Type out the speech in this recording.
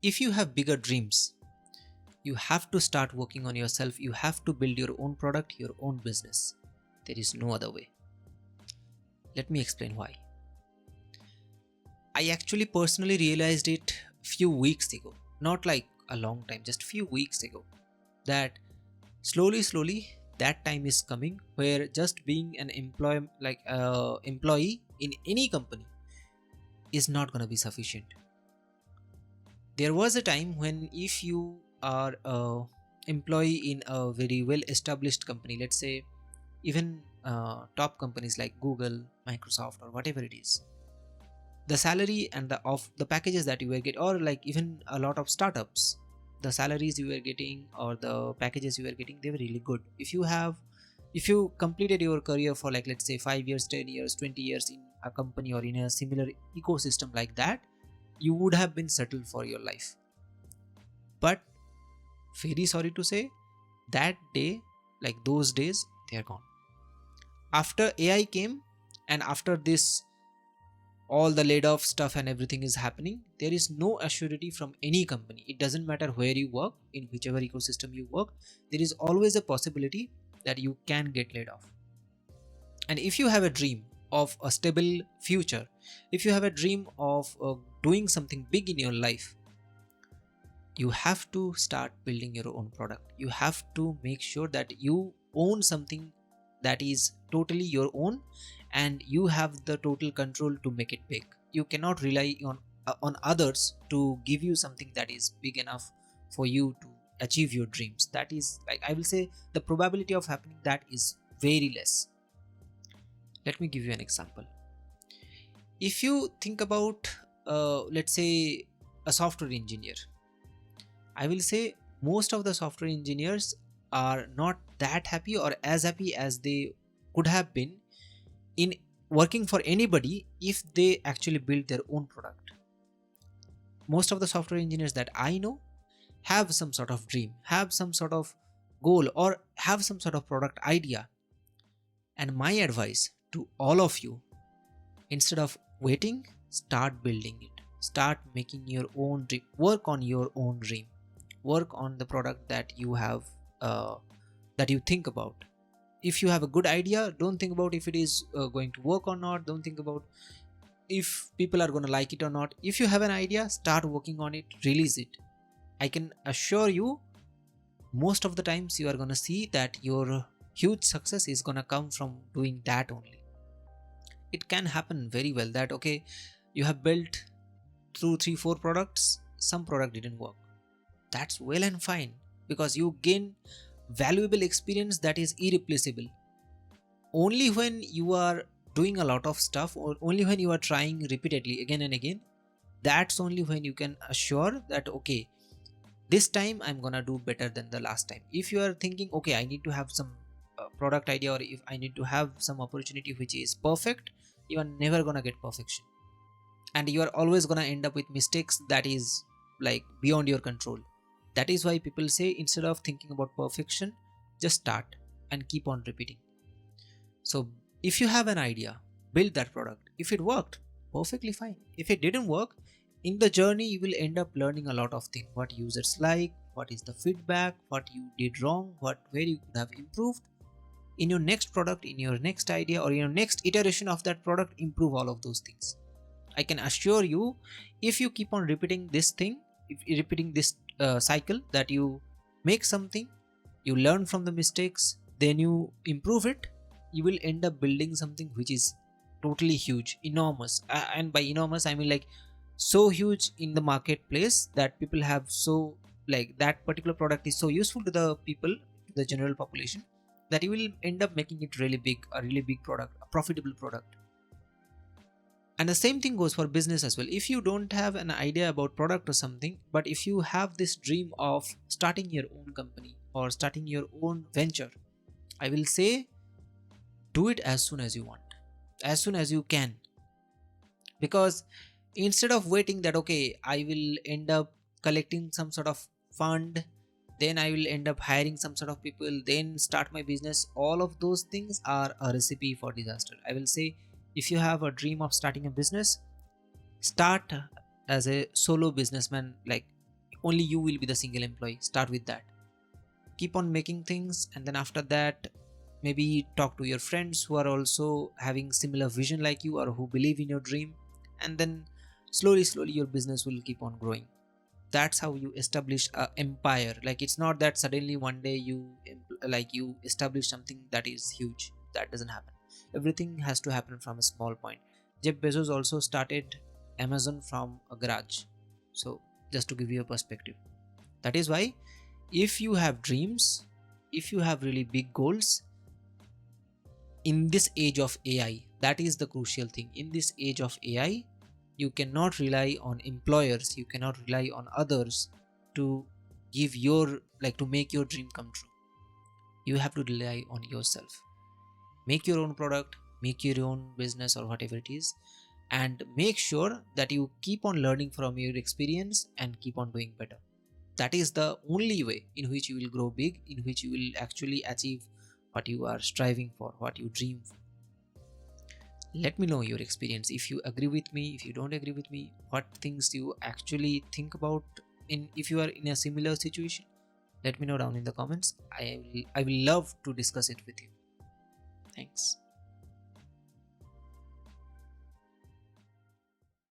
If you have bigger dreams, you have to start working on yourself. You have to build your own product, your own business. There is no other way. Let me explain why. I actually personally realized it few weeks ago, not like a long time, just few weeks ago, that slowly that time is coming where just being an employee in any company is not going to be sufficient. There was a time when if you are a employee in a very well established company, let's say even top companies like Google, Microsoft, or whatever it is, the salary and the packages that you were getting, or like even a lot of startups, the salaries you were getting or the packages you were getting, they were really good. If you completed your career for like, let's say, 5 years, 10 years, 20 years in a company or in a similar ecosystem like that, you would have been settled for your life. But very sorry to say, that day, like those days, they are gone. After AI came, and after this all the laid off stuff and everything is happening, there is no assurity from any company. It doesn't matter where you work, in whichever ecosystem you work, there is always a possibility that you can get laid off. And if you have a dream of a stable future, if you have a dream of doing something big in your life, you have to start building your own product. You have to make sure that you own something that is totally your own, and you have the total control to make it big. You cannot rely on others to give you something that is big enough for you to achieve your dreams. That is, like, I will say, the probability of happening that is very less. Let me give you an example. If you think about let's say a software engineer, I will say most of the software engineers are not that happy or as happy as they could have been in working for anybody if they actually build their own product. Most of the software engineers that I know have some sort of dream, have some sort of goal, or have some sort of product idea. And my advice to all of you, instead of waiting, start building it. Start making your own dream. Work on your own dream. Work on the product that you have, that you think about. If you have a good idea, don't think about if it is going to work or not. Don't think about if people are going to like it or not. If you have an idea, start working on it, release it. I can assure you, most of the times you are going to see that your huge success is going to come from doing that only. It can happen very well that, okay, you have built through 3 4 products, some product didn't work. That's well and fine, because you gain valuable experience that is irreplaceable. Only when you are doing a lot of stuff, or only when you are trying repeatedly again and again, that's only when you can assure that, okay, this time I'm gonna do better than the last time. If you are thinking, okay, I need to have some product idea, or if I need to have some opportunity which is perfect, you are never gonna get perfection, and you are always gonna end up with mistakes that is like beyond your control. That is why people say, instead of thinking about perfection, just start and keep on repeating. So if you have an idea, build that product. If it worked, perfectly fine. If it didn't work, in the journey you will end up learning a lot of things. What users like, what is the feedback, what you did wrong, what where you could have improved. In your next product, in your next idea, or in your next iteration of that product, improve all of those things. I can assure you, if you keep on repeating this thing, if you're repeating this cycle, that you make something, you learn from the mistakes, then you improve it, you will end up building something which is totally huge, enormous. And by enormous, I mean like so huge in the marketplace that people have, so like that particular product is so useful to the people, to the general population, that you will end up making it really big, a really big product, a profitable product. And the same thing goes for business as well. If you don't have an idea about product or something, but if you have this dream of starting your own company or starting your own venture, I will say, do it as soon as you want, as soon as you can. Because instead of waiting that, okay, I will end up collecting some sort of fund, then I will end up hiring some sort of people, then start my business, all of those things are a recipe for disaster. I will say, if you have a dream of starting a business, start as a solo businessman, like only you will be the single employee. Start with that. Keep on making things, and then after that, maybe talk to your friends who are also having similar vision like you or who believe in your dream, and then slowly your business will keep on growing. That's how you establish a empire. Like, it's not that suddenly one day you establish something that is huge. That doesn't happen. Everything has to happen from a small point. Jeff Bezos also started Amazon from a garage. So just to give you a perspective, that is why, if you have dreams, if you have really big goals, in this age of AI, that is the crucial thing. In this age of AI, you cannot rely on employers, you cannot rely on others to give your, like, to make your dream come true. You have to rely on yourself. Make your own product, make your own business or whatever it is, and make sure that you keep on learning from your experience and keep on doing better. That is the only way in which you will grow big, in which you will actually achieve what you are striving for, what you dream for. Let me know your experience. If you agree with me, if you don't agree with me, what things you actually think about, in if you are in a similar situation, let me know down in the comments. I will love to discuss it with you. Thanks.